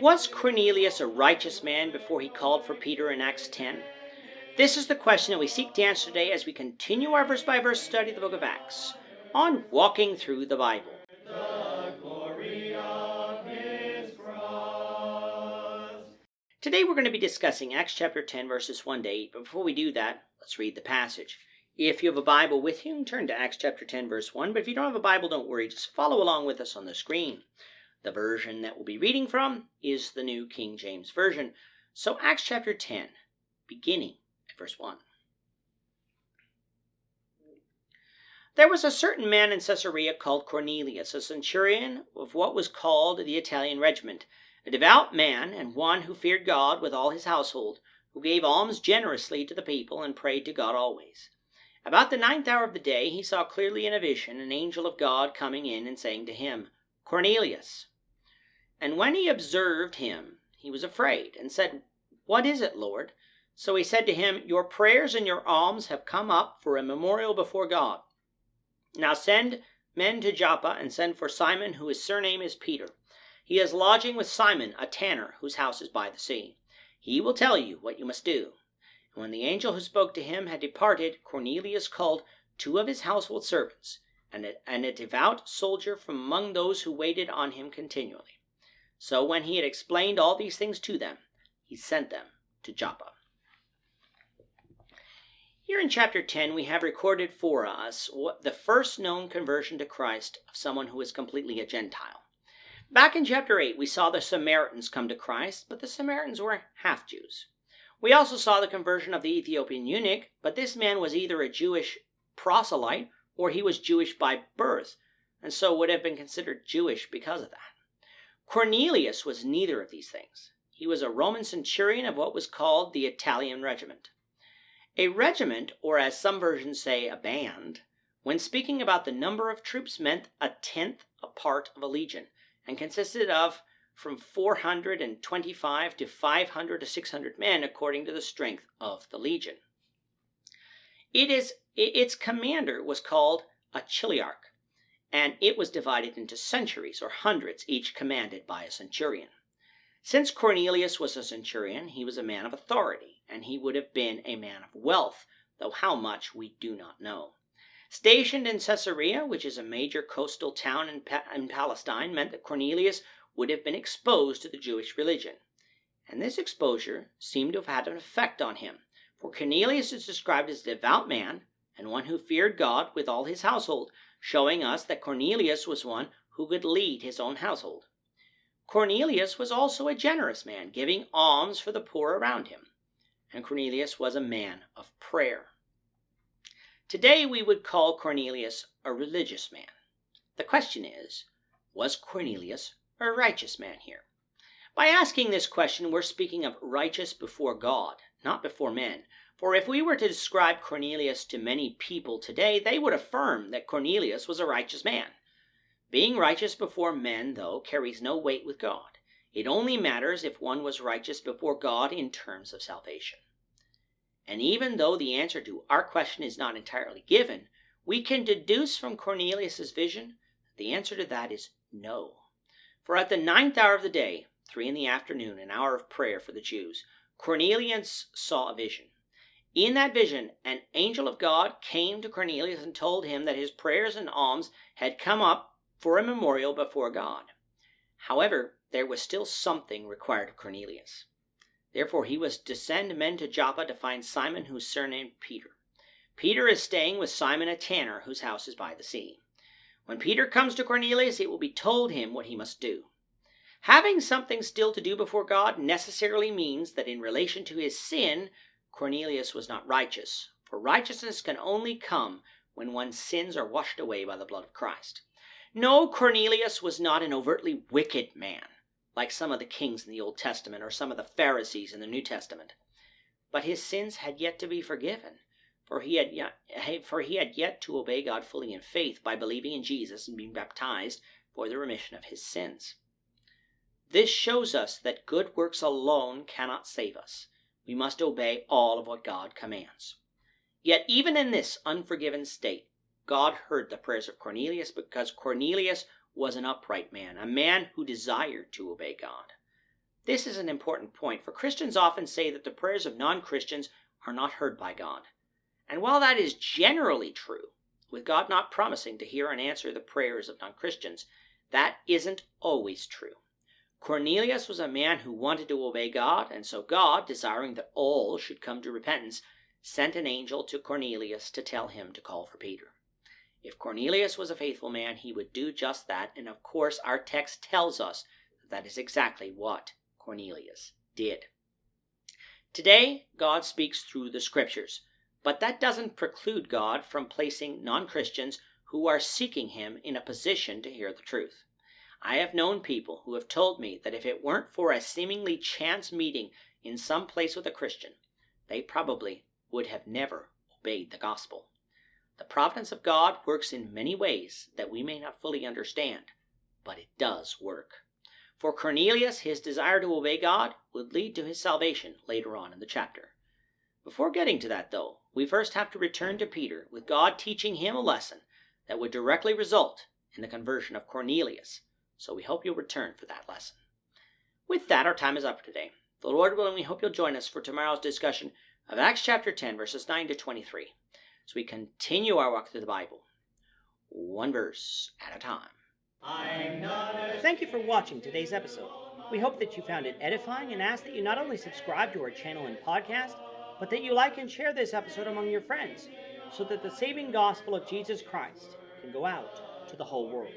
Was Cornelius a righteous man before he called for Peter in Acts 10? This is the question that we seek to answer today as we continue our verse-by-verse study of the book of Acts on Walking Through the Bible. Today we're going to be discussing Acts chapter 10, verses 1 to 8. But before we do that, let's read the passage. If you have a Bible with you, turn to Acts chapter 10, verse 1. But if you don't have a Bible, don't worry. Just follow along with us on the screen. The version that we'll be reading from is the New King James Version. So Acts chapter 10, beginning at verse 1. There was a certain man in Caesarea called Cornelius, a centurion of what was called the Italian regiment, a devout man and one who feared God with all his household, who gave alms generously to the people and prayed to God always. About the 9th hour of the day he saw clearly in a vision an angel of God coming in and saying to him, Cornelius. And when he observed him, he was afraid and said, What is it, Lord? So he said to him, Your prayers and your alms have come up for a memorial before God. Now send men to Joppa and send for Simon, whose surname is Peter. He is lodging with Simon, a tanner, whose house is by the sea. He will tell you what you must do. And when the angel who spoke to him had departed, Cornelius called 2 of his household servants, and a devout soldier from among those who waited on him continually. So when he had explained all these things to them, he sent them to Joppa. Here in chapter 10, we have recorded for us the first known conversion to Christ of someone who is completely a Gentile. Back in chapter 8, we saw the Samaritans come to Christ, but the Samaritans were half-Jews. We also saw the conversion of the Ethiopian eunuch, but this man was either a Jewish proselyte or he was Jewish by birth, and so would have been considered Jewish because of that. Cornelius was neither of these things. He was a Roman centurion of what was called the Italian regiment. A regiment, or as some versions say, a band, when speaking about the number of troops meant a tenth a part of a legion, and consisted of from 425 to 500 to 600 men according to the strength of the legion. Its commander was called a chiliarch, and it was divided into centuries or hundreds, each commanded by a centurion. Since Cornelius was a centurion, he was a man of authority, and he would have been a man of wealth, though how much we do not know. Stationed in Caesarea, which is a major coastal town in Palestine, meant that Cornelius would have been exposed to the Jewish religion. And this exposure seemed to have had an effect on him, for Cornelius is described as a devout man and one who feared God with all his household, showing us that Cornelius was one who could lead his own household. Cornelius was also a generous man, giving alms for the poor around him. And Cornelius was a man of prayer. Today we would call Cornelius a religious man. The question is, was Cornelius a righteous man here? By asking this question, we're speaking of righteous before God, not before men. For if we were to describe Cornelius to many people today, they would affirm that Cornelius was a righteous man. Being righteous before men, though, carries no weight with God. It only matters if one was righteous before God in terms of salvation. And even though the answer to our question is not entirely given, we can deduce from Cornelius' vision that the answer to that is no. For at the 9th hour of the day, 3 p.m, an hour of prayer for the Jews, Cornelius saw a vision. In that vision, an angel of God came to Cornelius and told him that his prayers and alms had come up for a memorial before God. However, there was still something required of Cornelius. Therefore he was to send men to Joppa to find Simon, whose surname Peter. Peter is staying with Simon, a tanner, whose house is by the sea. When Peter comes to Cornelius, it will be told him what he must do. Having something still to do before God necessarily means that in relation to his sin, Cornelius was not righteous, for righteousness can only come when one's sins are washed away by the blood of Christ. No, Cornelius was not an overtly wicked man, like some of the kings in the Old Testament or some of the Pharisees in the New Testament. But his sins had yet to be forgiven, for he had yet to obey God fully in faith by believing in Jesus and being baptized for the remission of his sins. This shows us that good works alone cannot save us. We must obey all of what God commands. Yet even in this unforgiven state, God heard the prayers of Cornelius because Cornelius was an upright man, a man who desired to obey God. This is an important point, for Christians often say that the prayers of non-Christians are not heard by God. And while that is generally true, with God not promising to hear and answer the prayers of non-Christians, that isn't always true. Cornelius was a man who wanted to obey God, and so God, desiring that all should come to repentance, sent an angel to Cornelius to tell him to call for Peter. If Cornelius was a faithful man, he would do just that, and of course our text tells us that is exactly what Cornelius did. Today, God speaks through the Scriptures, but that doesn't preclude God from placing non-Christians who are seeking Him in a position to hear the truth. I have known people who have told me that if it weren't for a seemingly chance meeting in some place with a Christian, they probably would have never obeyed the gospel. The providence of God works in many ways that we may not fully understand, but it does work. For Cornelius, his desire to obey God would lead to his salvation later on in the chapter. Before getting to that, though, we first have to return to Peter, with God teaching him a lesson that would directly result in the conversion of Cornelius. So we hope you'll return for that lesson. With that, our time is up for today. The Lord willing, we hope you'll join us for tomorrow's discussion of Acts chapter 10, verses 9 to 23, as we continue our walk through the Bible, one verse at a time. Thank you for watching today's episode. We hope that you found it edifying and ask that you not only subscribe to our channel and podcast, but that you like and share this episode among your friends, so that the saving gospel of Jesus Christ can go out to the whole world.